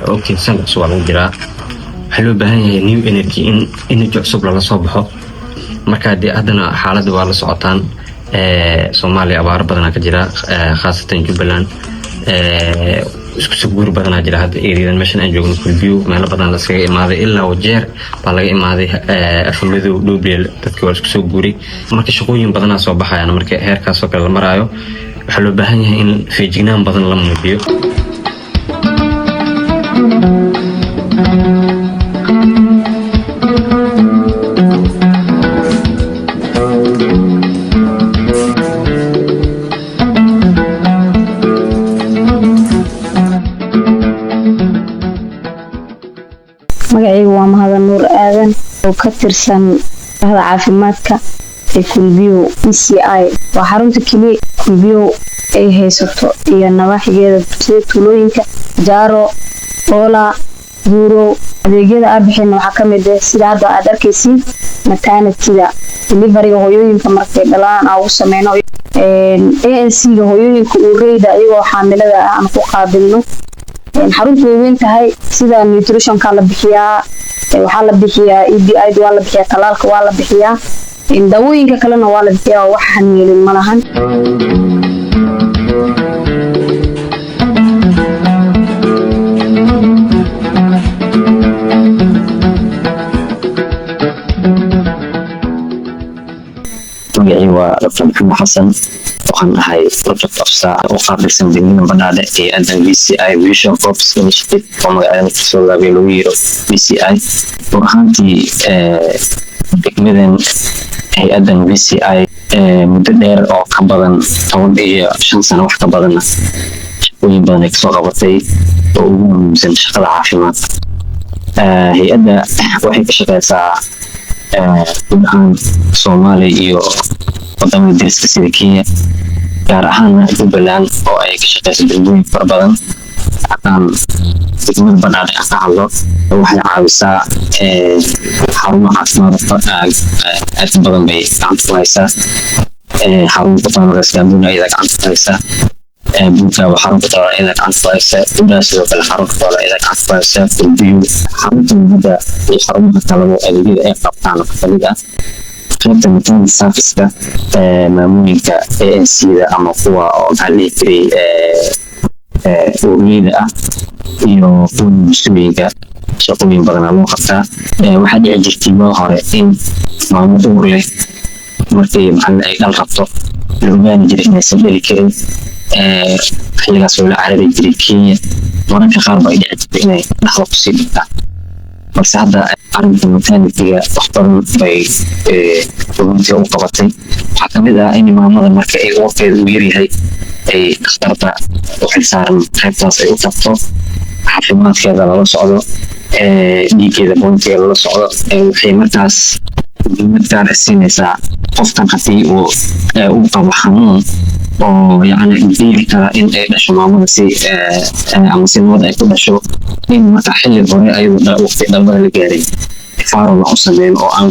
اوكي سنة سؤال جرا حلو بهاي نيو انرجي ان انرجي cusub lala soo baxo marka hadana xaaladda waa la socotaan Soomaaliya abaar badan ka jira khaasatan Jubbaland isku soo guur badan jira hadda ereyadan meeshan aan joogno Kulbiyo meel badan la iskaga imaaday ilaa wajeer baa laga imaaday afmadow Dhuubleel dadka waa isku soo guuray marka shaqooyin badan soo baxayaan marka heerkaas oo kale la maraayo waxa loo baahan yahay in feejignaan badan la muujiyo magacaygu waa Mahad Nuur Aadan oo ka tirsan bahda caafimaadka ee Kulbiyo PCI waa xarunta kaliya Kulbiyo ay haysato iyo nawaaxigeeda tuulooyinka Jaaro Oola Buuro adeegyada arbixin waxa kamid ah sida hadda aad arkaysiin maternity-da delivery hooyooyinka markay dhalaan aan u sameeyno ANC-ga hooyooyinka uureyda ayagoo xaamilada ah aan ku qaabilno xaruntu weyn tahay sida nutrition ka la bixiyaa waxa la bixiyaa EDI waa la bixiyaa talaalka waa la bixiyaa dawooyinka kalena waa la bixiyaa wax xaniilin malahan أيوة فنحن حسن وخلنا هاي project officer وقابل سندين بنادى أدن VCI Vision Corps Initiative ومعنا كسولة بيلويرو VCI وهانتي بكمدن هي أدن VCI مدير أو كبرن أو شن سنة واحدة كبرنا وين بدنا كسولة وطي ومزن شغل عافيمات هي أدن واحد شغل ساعة gudahaan Soomaaliya iyo wadamada dariska sida Kenya gaar ahaan Jubbaland oo ay ka shaqeyso degmooyin fara badan aqaan degmada Banaadir ka hadlo waxay caawisaa xarumaha caafimaadka aad badan bay gacanta ku haysaa xarunta farmasiga ay gacanta ku haysaa buka xarunta ay gacanta ku haysaa sidoo kale xarunta ay gacanta ku haysaa Kulbiyo xarunta mudda iyo xarumaha kale oo adeegyada ay qabtaan kaliya qaybta maternity service-ka maamulka ANC-da ama kuwa oo gallery uureyda ah iyo kuwa muslimiinka shaqooyin badan loo qabtaa waxa dhici jirtay mar hore in maamul uur leh markay maxal ay dal rabto loo baahan jiray inaysan dhali karin xiligaas oo la cararay jiray Kenya mararka qaar bay dhici jirtay inay dhaxlo ku sii dhigtaan balse hadda arrinta maternity-ga wax badan bay runtii u qabatay waxaa kamid ah in maamada marka ay uurkeeda u yaryahay ay dhakhtarta u xilsaaran qaybtaas ay u tagto caafimaadkeeda lala socdo dhiiggeeda boonteeda lala socdo waxay markaas muhiimad gaar ah siinaysaa qofkan haddii uu qabo xanuun oo yani diiri kara in ay dhasho maamada si ama si nabad ay ku dhasho in marka xilli hore ayuu waqti dhalmada la gaaray faaro la sameeyo oo aan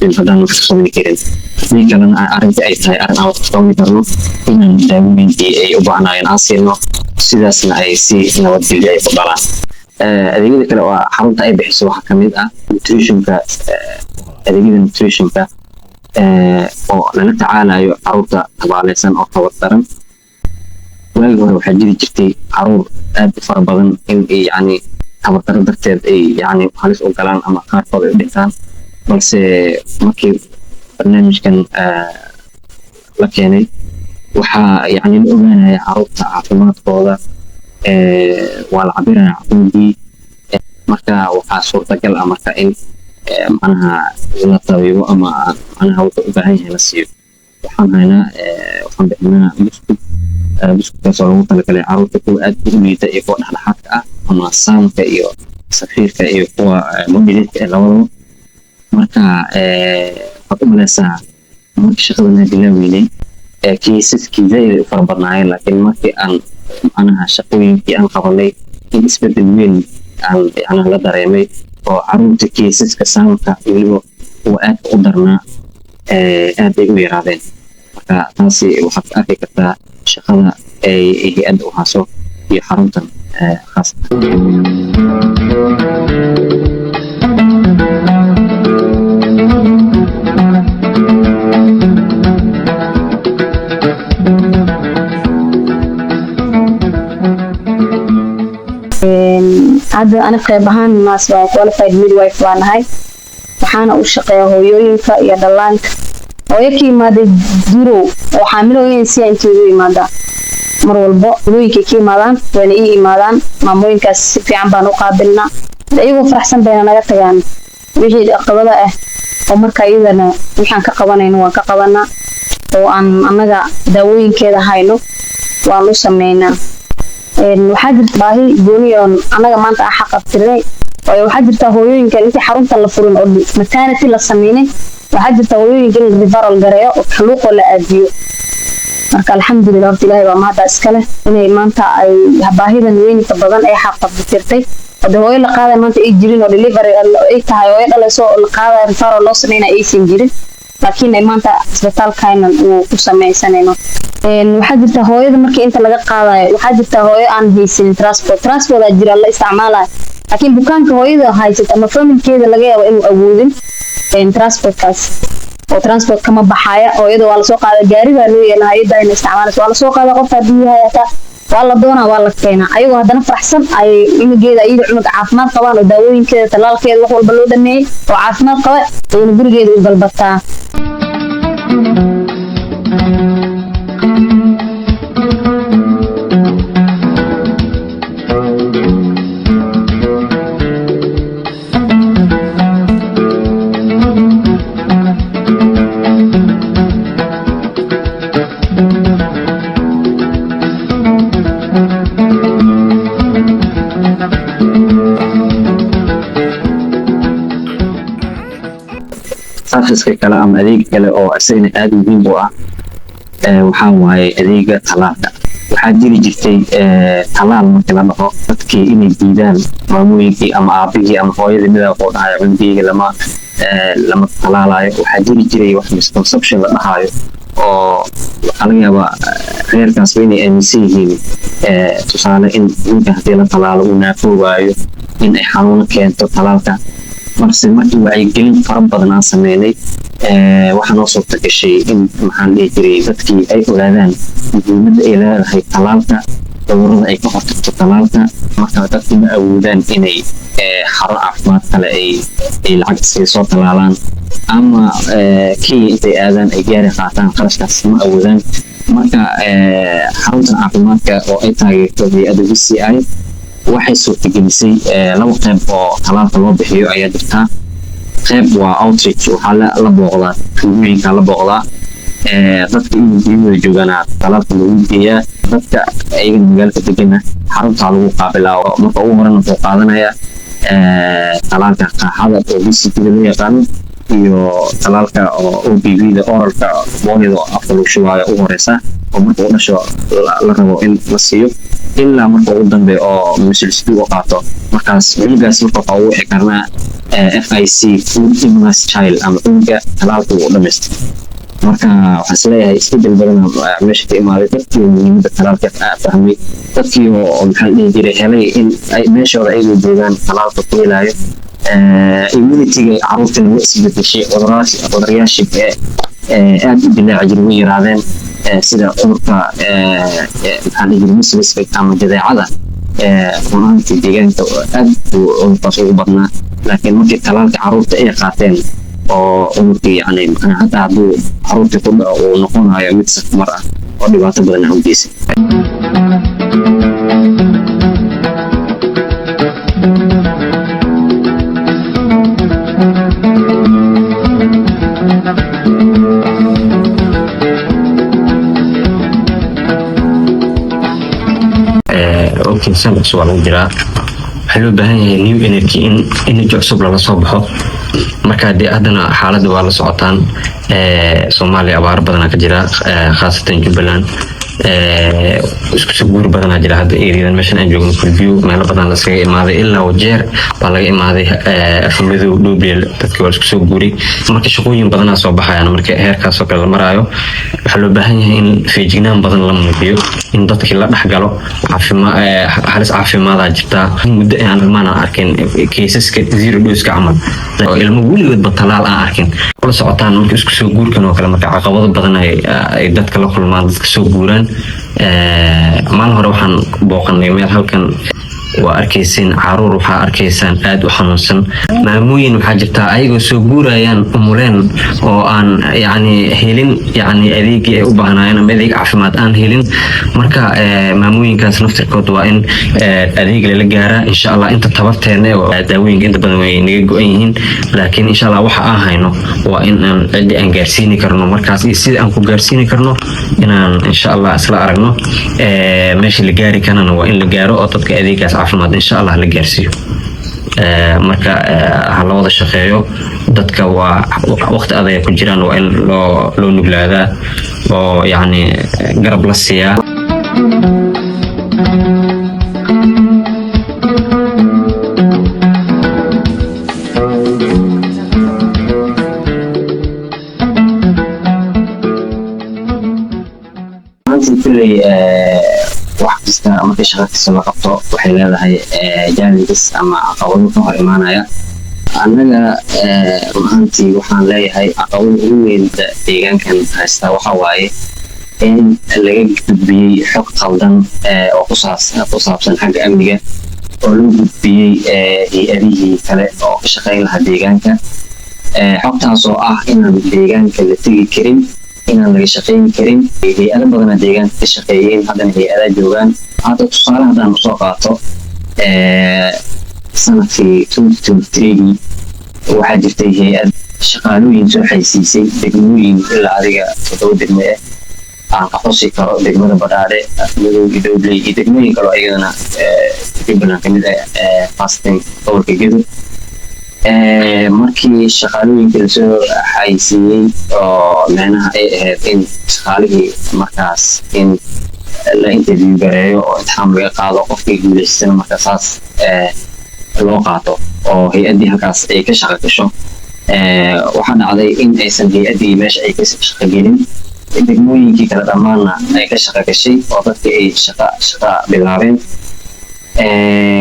in hadan wax soo karin sidii kalena arrinta ay tahay arrin aan soo karno in daawooyinkii ay u baahnayeen aan siino sidaasna ay si nabadgelyo ay ku dhalaan adeegyada kale oo xarunta ay bixiso waxa kamid ah nutrition-ka adeegyada nutrition-ka oo lala tacaalayo carruurta tabaaleysan oo tababaran waagi hore waxaa jiri jirtay carruur aad u fara badan in ay yani tababaran darteed ay yani halis u galaan ama qaarkood ay dhintaan balse markii barnaamijkan la keenay waxaa yani la ogaanaya carruurta caafimaadkooda waa la cabiraya caafimaadkii marka waxaa suurtagal ah marka in macnaha la tabiibo ama macnaha wuxuu u baahan yahay la siiyo waxaan haynaa waxaan bixinaa buskudkaas oo lagu talagalay carruurta kuwa aad u liita iyo kuwa dhexdhexaadka ah ama saamka iyo safiirka iyo kuwa mobilidka ee labadaba marka waxaad u malaysaa markii shaqadan bilaaweynay kiisaskii zaid u fara badnaayeen laakiin markii aan macnaha shaqooyinkii aan qabanay in isbedel weyn aan la dareemay oo caruurta kiisaska saamka weliba uu aad u darnaa aad bay u yaraadeen marka taasi waxaad arki kartaa shaqada ay hay-adda u hayso iyo xaruntan khaasatan hadda ana qayb ahaan naas waa qualified midwife baan nahay waxaana u shaqeeyaa hooyooyinka iyo dhallaanka hooyo ka imaaday durow oo xaamilooyin si aan ugu imaadaa mar walba hooyooyinka ka imaadaan wayna ii imaadaan maamooyinkaas si fiican baan u qaabilnaa iyagoo faraxsan bayna naga tagaan wixii caqabada ah oo marka iyadana waxaan ka qabanayno waan ka qabanaa oo aan annaga daawooyinkeeda hayno waan u sameynaa waxaa jirta baahi gooniyoon annaga maanta aan xaqabtirnay waayo waxaa jirta hooyooyinka intii xarunta la furin oo maternity la sameynay waxaa jirta hooyooyinka in referral gareeyo oo xaluuqoo la aadiyo marka alxamdulilah horta ilaahay baa mahadda iskale inay maanta ay baahidan weynka badan ay xaqabtirtay oo hooyo la qaaday maanta ay jirin oo delivery ay tahay hooyo dhalayso oo la qaaday referral loo sameynay aysan jirin laakiin ay maanta isbitaalkaynan uu ku sameysanayno waxaa jirta hooyada markii inta laga qaadayo waxaa jirta hooyo aan haysanin transport aa jira la isticmaalayo laakiin bukaanka hooyada haysata ama familkeeda laga yaabo inuu awoodin transportkaas oo transport kama baxaya hooyada waa lasoo qaada gaarigaa loo yeela hay-adda ayna isticmaalayso waa lasoo qaada qofka haddii hayata waa la doonaa waa la keenaa ayagoo haddana faraxsan ay cunugeeda iyada cunug caafimaad qabaan oo daawooyinkeeda talaalkeeda wax walba loo dhameeyey oo caafimaad qaba ayna gurigeeda u dalbataa serviceka kale ama adeeg kale oo isagana aad muhiim u ah waxaa waaye adeega talaalka waxaa jiri jirtay talaal markii la dhaho dadkii inay diidaan maamooyinkii ama aabihii ama hooyadii midaa oo dhahayo cunugeyga lama talaalayo waxaa jiri jiray wax misconception la dhahaayo oo waxaa laga yaabaa reerkaasba inay aaminsan yihiin tusaale in ninka haddii la talaalo uu naafoogayo in ay xanuuno keento talaalka marse markii wacyigelin fara badan aan sameynay waxaa noo suurta gashay in maxaan dhihi jiray dadkii ay ogaadaan muhiimadda ay leedahay talaalka cudurrada ay ka hortagto talaalka marka dadkii ma awoodaan inay xaro caafimaad kale ay lacag iskaga soo talaalaan ama kenya intay aadaan ay gaari qaataan qarashkaas ma awoodaan marka xaruntan caafimaadka oo ay taageerto hay-adda VCI waxay suurtagelisay laba qayb oo talaalka loo bixiyo ayaa jirtaa qayb waa outreach waxaa la booqdaa tuulooyinka la booqdaa dadka inay joogaana talaalka lagu geeyaa dadka ayagana magaalka degana xaruntaa lagu qaabilaa oo marka ugu horena wuxuu qaadanayaa talaalka qaaxada oo BCG loo yaqaano iyo talaalka oo OPV-da oralka boonida oo afka lagu shubaayo ugu horeysa oo marka uu dhasho la rabo in la siiyo ilaa marka ugu dambe oo masuuliyadda uu qaato markaas cunugaas marka waxaa ugu wici karnaa FIC Food Immunized Child ama cunuga talaalka uu dhamaystay marka waxaan isleeyahay isbedel badan meesha ka imaaday dadkii muhiimadda talaalka fahmay dadkii oo maxaa dhihi jiray helay in meeshooda ayagoo joogaan talaalka ku helayo immunity-ga caruurtana way isbedeshay cudurayaashii aad u dilaaci jiray way yaraadeen sida cudurka maxaa dhihi jiray measleska ama jadeecada runaantii deegaanka aad buu cudurkaas ugu badnaa laakiin markii talaalka caruurta ay qaateen oo cudurkii yani hataa hadduu caruurtii ku dhaco uu noqonayo mid safmar ah oo dhibaato badan ah u geysay okay sanad cusub lagu jiraa waxaa loo baahan yahay new energy in energy cusub laga soo baxo marka dee haddana xaaladda waa la socotaan Soomaaliya abaar badan ka jira khaasatan Jubbaland isku soo guur badan jira hadda eeriyadan meeshan aan joogno kulbiyo meelo badan la iskaga imaaday ilaa wajeer baa laga imaaday afmadow dhowbeel dadkii waa isku soo guuray marka shaqooyin badanaa soo baxayaan marka heerkaasoo kale la maraayo waxaa loo baahan yahay in feejignaan badan la muujiyo in dadkii la dhexgalo halis caafimaada jirtaa muddo aan ilmaana arkin kaysaska zero dose-ka camal oo ilmo weligoodba talaal aan arkin kula socotaan marka isku soo guurkan oo kale marka caqabado badan ay dadka la kulmaan dadka soo guuraan maalin hore waxaan booqanay meel halkan waa arkayseen caruur waxaa arkaysaan aad u xanuunsan maamooyin waxaa jirtaa ayagoo soo guurayaan umuleen oo aan yani helin yani adeegii ay u baahnaayeen ama adeeg caafimaad aan helin marka maamooyinkaas naftirkood waa in adeeg lala gaaraa insha allah inta tabarteena oo daawooyinka inta badan way naga go-an yihiin laakiin insha allah waxa aan hayno waa in aan ciddi aan gaarsiini karno markaas iyo sida aan ku gaarsiini karno inaan insha allah isla aragno meesha la gaari karana waa in la gaaro oo dadka adeegaas caafimaad insha allah la gaarsiiyo marka ha la wada shaqeeyo dadka waa waqti adag ku jiraan waa in loo nuglaadaa oo yani garab la siiyaa wax kasta markii shaqo kasta la qabto waxay leedahay challenges ama caqabado ka hor imaanaya annaga runaantii waxaan leeyahay caqabada ugu weyn deegaankan haysta waxa waaye in laga gudbiyey xog qaldan oo ku saabsan xagga amniga oo loo gudbiyey hay-adihii kale oo ka shaqeyn lahaa deegaanka xogtaas oo ah inaan deegaanka la tegi karin inaan laga shaqeyn karin hay-ado badana deegaanka ka shaqeeyeen haddana hay-adaa joogaan hadda tusaale haddaan usoo qaato sanadkii 2023 waxaa jirtay hay-ad shaqaalooyin soo xaysiisay degmooyin ilaa adiga 7 degmo aan ka xusi karo degmada Badhaadhe Afmadow iyo Dowley iyo degmooyin kale iyadana Jubbaland kamid ah fasting gobolka Gedo markii shaqaalooyinka lasoo xaysiiyey oo macnaha ay ahayd in shaqaalihii markaas in la interview gareeyo oo imtixaan laga qaado qofkii guuleystana marka saas loo qaato oo hay-addii halkaas ay ka shaqo gasho waxaa dhacday in aysan hay-addii meesha ay ka shaqo gelin degmooyinkii kale dhammaanna ay ka shaqo gashay oo dadkii ay shaqa bilaabeen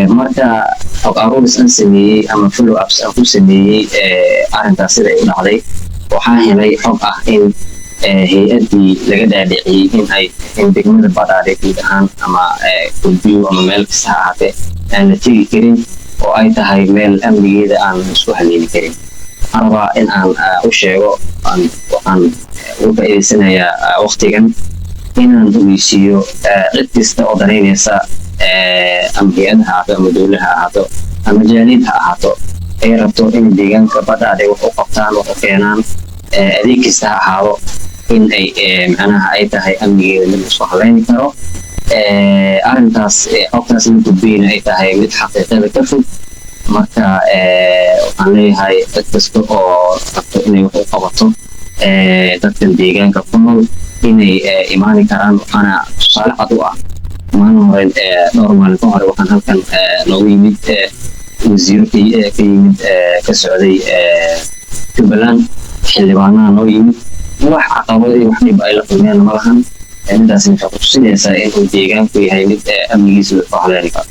marka xog aruuris aan sameeyey ama follow ups aan ku sameeyey arrintaas sida ay u dhacday waxaa helay xog ah in hay-addii laga dhaadhiciyey in degmada Badhaadhe guud ahaan ama kulbiyo ama meel kasta ha ahaatee aan la tegi karin oo ay tahay meel amnigeeda aan isku haleeli karin waxaan rabaa in aan u sheego waxaan uga faa'iidaysanayaa waqtigan inaan ogeysiiyo cid kasta oo danaynaysa ama hay-ad ha ahaato ama dowla ha ahaato ama jaalid ha ahaato ay rabto in deegaanka Badhaadhe wax u qabtaan wax u keenaan adeeg kasta ha ahaado in ay macnaha ay tahay amnigeeda mid isku haleyni karo arrintaas xogtaas in gudbiyeyna ay tahay mid xaqiiqada ka fog marka waxaan leeyahay cid kasta oo rabto inay wax u qabato dadkan deegaanka ku nool inay imaani karaan waxaana tusaale cad u ah maalin hore dhowr maalin ka hore waxaan halkan noogu yimid wasiiro ka yimid ka socday Jubbaland xildhibaanaha noo yimid wax caqabado iyo wax dhib ay la kulmeen ma lahan midaas waxay ku tusinaysaa in uu deegaanku yahay mid amnigiisa la haleeli karo